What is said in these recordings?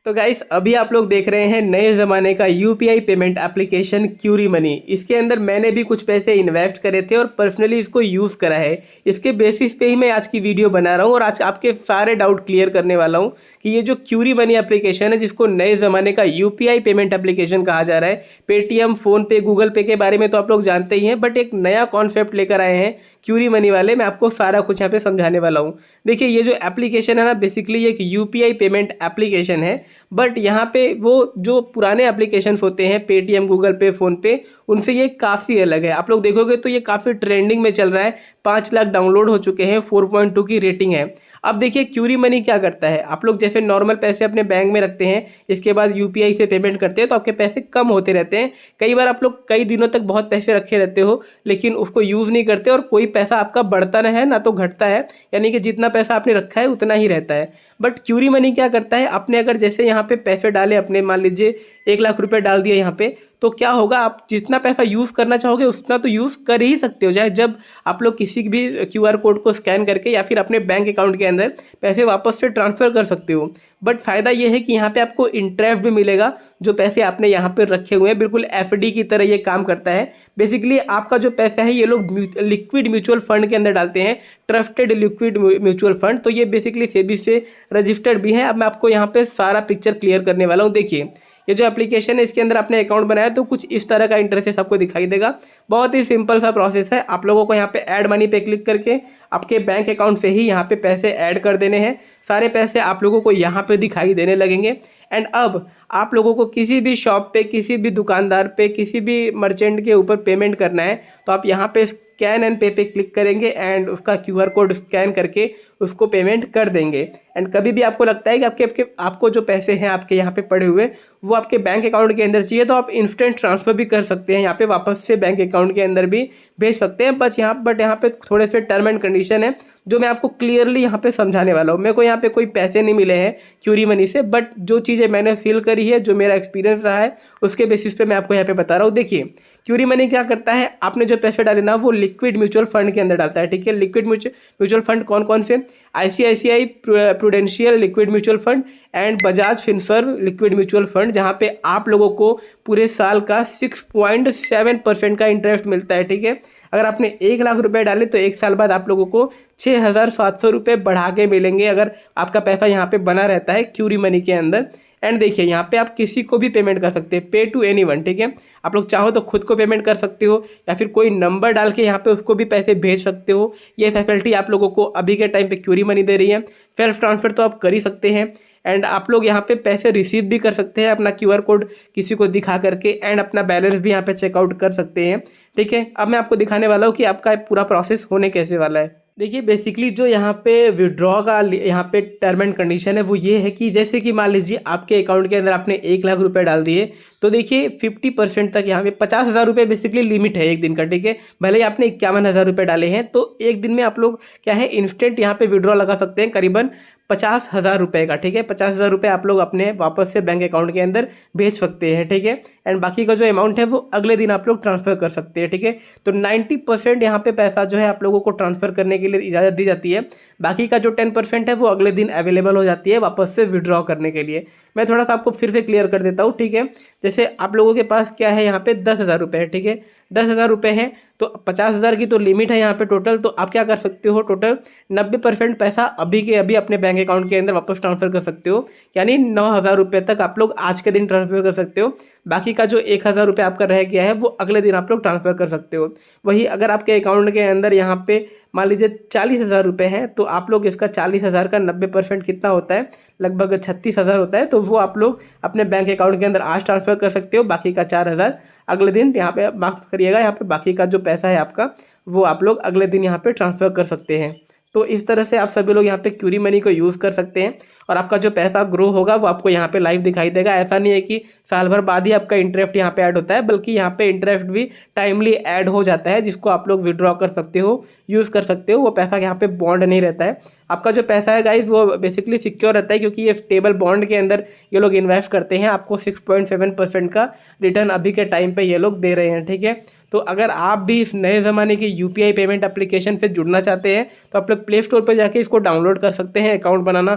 तो गाइस अभी आप लोग देख रहे हैं नए ज़माने का यूपीआई पेमेंट एप्लीकेशन क्यूरी मनी। इसके अंदर मैंने भी कुछ पैसे इन्वेस्ट करे थे और पर्सनली इसको यूज़ करा है। इसके बेसिस पे ही मैं आज की वीडियो बना रहा हूँ और आज आपके सारे डाउट क्लियर करने वाला हूँ कि ये जो क्यूरी मनी एप्लीकेशन है, जिसको नए ज़माने का यूपीआई पेमेंट एप्लीकेशन कहा जा रहा है। पेटीएम, फ़ोनपे, गूगल पे के बारे में तो आप लोग जानते ही हैं, बट एक नया कॉन्सेप्ट लेकर आए हैं क्यूरी मनी वाले। मैं आपको सारा कुछ यहाँ पे समझाने वाला हूँ। देखिए, ये जो एप्लीकेशन है ना, बेसिकली एक यूपीआई पेमेंट एप्लीकेशन है। बट यहाँ पे वो जो पुराने एप्लीकेशंस होते हैं पेटीएम, गूगल पे, फ़ोनपे, उनसे ये काफ़ी अलग है। आप लोग देखोगे तो ये काफ़ी ट्रेंडिंग में चल रहा है। 5 लाख डाउनलोड हो चुके हैं, 4.2 की रेटिंग है। अब देखिए क्यूरी मनी क्या करता है। आप लोग जैसे नॉर्मल पैसे अपने बैंक में रखते हैं, इसके बाद यूपीआई से पेमेंट करते हैं तो आपके पैसे कम होते रहते हैं। कई बार आप लोग कई दिनों तक बहुत पैसे रखे रहते हो, लेकिन उसको यूज़ नहीं करते और कोई पैसा आपका बढ़ता ना है ना तो घटता है, यानी कि जितना पैसा आपने रखा है उतना ही रहता है। बट क्यूरी मनी क्या करता है, आपने अगर जैसे यहाँ पे पैसे डाले अपने, मान लीजिए 1 लाख रुपए डाल दिए यहाँ पे, तो क्या होगा, आप जितना पैसा यूज़ करना चाहोगे उतना तो यूज़ कर ही सकते हो। चाहे जब आप लोग किसी भी क्यूआर कोड को स्कैन करके या फिर अपने बैंक अकाउंट के अंदर पैसे वापस से ट्रांसफ़र कर सकते हो। बट फ़ायदा ये है कि यहाँ पे आपको इंटरेस्ट भी मिलेगा जो पैसे आपने यहाँ पे रखे हुए हैं। बिल्कुल एफडी की तरह ये काम करता है। बेसिकली आपका जो पैसा है ये लोग लिक्विड म्यूचुअल फंड के अंदर डालते हैं, ट्रस्टेड लिक्विड म्यूचुअल फंड। तो ये बेसिकली सेबी से रजिस्टर्ड भी है। अब मैं आपको यहाँ पे सारा पिक्चर क्लियर करने वाला हूँ। देखिए, ये जो एप्लीकेशन है इसके अंदर आपने अकाउंट बनाया तो कुछ इस तरह का इंटरफेस आपको दिखाई देगा। बहुत ही सिंपल सा प्रोसेस है। आप लोगों को यहाँ पे ऐड मनी पे क्लिक करके आपके बैंक अकाउंट से ही यहाँ पे पैसे ऐड कर देने हैं। सारे पैसे आप लोगों को यहाँ पे दिखाई देने लगेंगे। एंड अब आप लोगों को किसी भी शॉप पे, किसी भी दुकानदार पे, किसी भी मर्चेंट के ऊपर पेमेंट करना है तो आप यहाँ पे स्कैन एंड पे क्लिक करेंगे एंड उसका क्यूआर कोड स्कैन करके उसको पेमेंट कर देंगे। एंड कभी भी आपको लगता है कि आपको जो पैसे हैं आपके यहाँ पे पड़े हुए वो आपके बैंक अकाउंट के अंदर चाहिए तो आप इंस्टेंट ट्रांसफ़र भी कर सकते हैं, यहाँ पे वापस से बैंक अकाउंट के अंदर भी भेज सकते हैं। बट यहाँ पे थोड़े से टर्म एंड कंडीशन है जो मैं आपको क्लियरली यहाँ पे समझाने वाला हूँ। मेरे को यहाँ पे कोई पैसे नहीं मिले हैं क्यूरी मनी से, बट जो चीज़ें मैंने फील करी है, जो मेरा एक्सपीरियंस रहा है, उसके बेसिस पे मैं आपको यहाँ पे बता रहा हूँ। देखिए, क्यूरी मनी क्या करता है, आपने जो पैसे डाले ना वो लिक्विड म्यूचुअल फंड के अंदर डालता है। ठीक है, लिक्विड म्यूचुअल फंड कौन कौन से, ICICI prudential liquid mutual fund and Bajaj Finserv liquid mutual fund, जहाँ पे आप लोगों को पूरे साल का 6.7% का इंटरेस्ट मिलता है। ठीक है, अगर आपने 1 लाख रुपए डाले तो 1 साल बाद आप लोगों को 6,700 रुपये बढ़ा के मिलेंगे अगर आपका पैसा यहाँ पे बना रहता है क्यूरी मनी के अंदर। एंड देखिए, यहाँ पे आप किसी को भी पेमेंट कर सकते हैं, पे टू एनीवन। ठीक है, आप लोग चाहो तो खुद को पेमेंट कर सकते हो या फिर कोई नंबर डाल के यहाँ पे उसको भी पैसे भेज सकते हो। ये फैसिलिटी आप लोगों को अभी के टाइम पे क्यूरी मनी दे रही है। सेल्फ ट्रांसफ़र तो आप कर ही सकते हैं एंड आप लोग यहाँ पे पैसे रिसीव भी कर सकते हैं अपना क्यूआर कोड किसी को दिखा करके, एंड अपना बैलेंस भी यहाँ पे चेकआउट कर सकते हैं। ठीक है, अब मैं आपको दिखाने वाला हूँ कि आपका पूरा प्रोसेस होने कैसे वाला है। देखिए, बेसिकली जो यहाँ पे विड्रॉ का यहाँ पे टर्म एंड कंडीशन है वो ये है कि जैसे कि मान लीजिए आपके अकाउंट के अंदर आपने 1 लाख रुपए डाल दिए तो देखिए 50% तक यहाँ पे 50,000 रुपये बेसिकली लिमिट है एक दिन का। ठीक है, भले ही आपने 51,000 रुपये डाले हैं तो एक दिन में आप लोग क्या है इंस्टेंट यहाँ पे विड्रॉ लगा सकते हैं करीबन 50,000 रुपये का। ठीक है, 50,000 रुपये आप लोग अपने वापस से बैंक अकाउंट के अंदर भेज सकते हैं। ठीक है, एंड बाकी का जो अमाउंट है वो अगले दिन आप लोग ट्रांसफ़र कर सकते हैं। ठीक है, तो 90% यहाँ पे पैसा जो है आप लोगों को ट्रांसफ़र करने के लिए इजाज़त दी जाती है। बाकी का जो 10% है वो अगले दिन अवेलेबल हो जाती है वापस से विड्रॉ करने के लिए। मैं थोड़ा सा आपको फिर से क्लियर कर देता हूँ। ठीक है, जैसे आप लोगों के पास क्या है, यहाँ पे 10,000 रुपये है। ठीक है, 10,000 रुपये हैं तो 50,000 की तो लिमिट है यहाँ पे टोटल। तो आप क्या कर सकते हो, टोटल 90% पैसा अभी के अभी अपने बैंक अकाउंट के अंदर वापस ट्रांसफ़र कर सकते हो, यानी 9,000 रुपये तक आप लोग आज के दिन ट्रांसफ़र कर सकते हो। बाकी का जो 1,000 रुपये आपका रह गया है वो अगले दिन आप लोग ट्रांसफ़र कर सकते हो। वही अगर आपके अकाउंट के अंदर यहाँ पे मान लीजिए 40,000 रुपये हैं तो आप लोग इसका 40,000 का 90% कितना होता है, लगभग 36,000 होता है। तो वो आप लोग अपने बैंक अकाउंट के अंदर आज ट्रांसफ़र कर सकते हो। बाकी का 4,000 अगले दिन यहाँ पे माफ़ करिएगा, यहाँ पे बाकी का जो पैसा है आपका वो आप लोग अगले दिन यहाँ पे ट्रांसफ़र कर सकते हैं। तो इस तरह से आप सभी लोग यहाँ पे क्यूरी मनी को यूज़ कर सकते हैं और आपका जो पैसा ग्रो होगा वो आपको यहाँ पे लाइव दिखाई देगा। ऐसा नहीं है कि साल भर बाद ही आपका इंटरेस्ट यहाँ पे ऐड होता है, बल्कि यहाँ पे इंटरेस्ट भी टाइमली ऐड हो जाता है, जिसको आप लोग विड्रॉ कर सकते हो, यूज़ कर सकते हो। वो पैसा यहाँ पे बॉन्ड नहीं रहता है। आपका जो पैसा है गाइज वो बेसिकली सिक्योर रहता है, क्योंकि ये स्टेबल बॉन्ड के अंदर ये लोग इन्वेस्ट करते हैं। आपको 6.7% का रिटर्न अभी के टाइम पे ये लोग दे रहे हैं। ठीक है, तो अगर आप भी इस नए ज़माने की यूपीआई पेमेंट एप्लीकेशन से जुड़ना चाहते हैं तो आप लोग प्ले स्टोर पर जाके इसको डाउनलोड कर सकते हैं। अकाउंट बनाना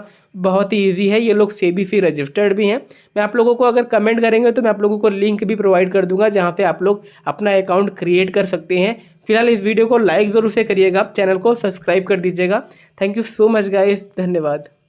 बहुत ही ईजी है। ये लोग सेबी से रजिस्टर्ड भी हैं। मैं आप लोगों को अगर कमेंट करेंगे तो मैं आप लोगों को लिंक भी प्रोवाइड कर दूंगा जहाँ पे आप लोग अपना अकाउंट क्रिएट कर सकते हैं। फिलहाल इस वीडियो को लाइक ज़रूर से करिएगा, चैनल को सब्सक्राइब कर दीजिएगा। Thank you so much guys, धन्यवाद।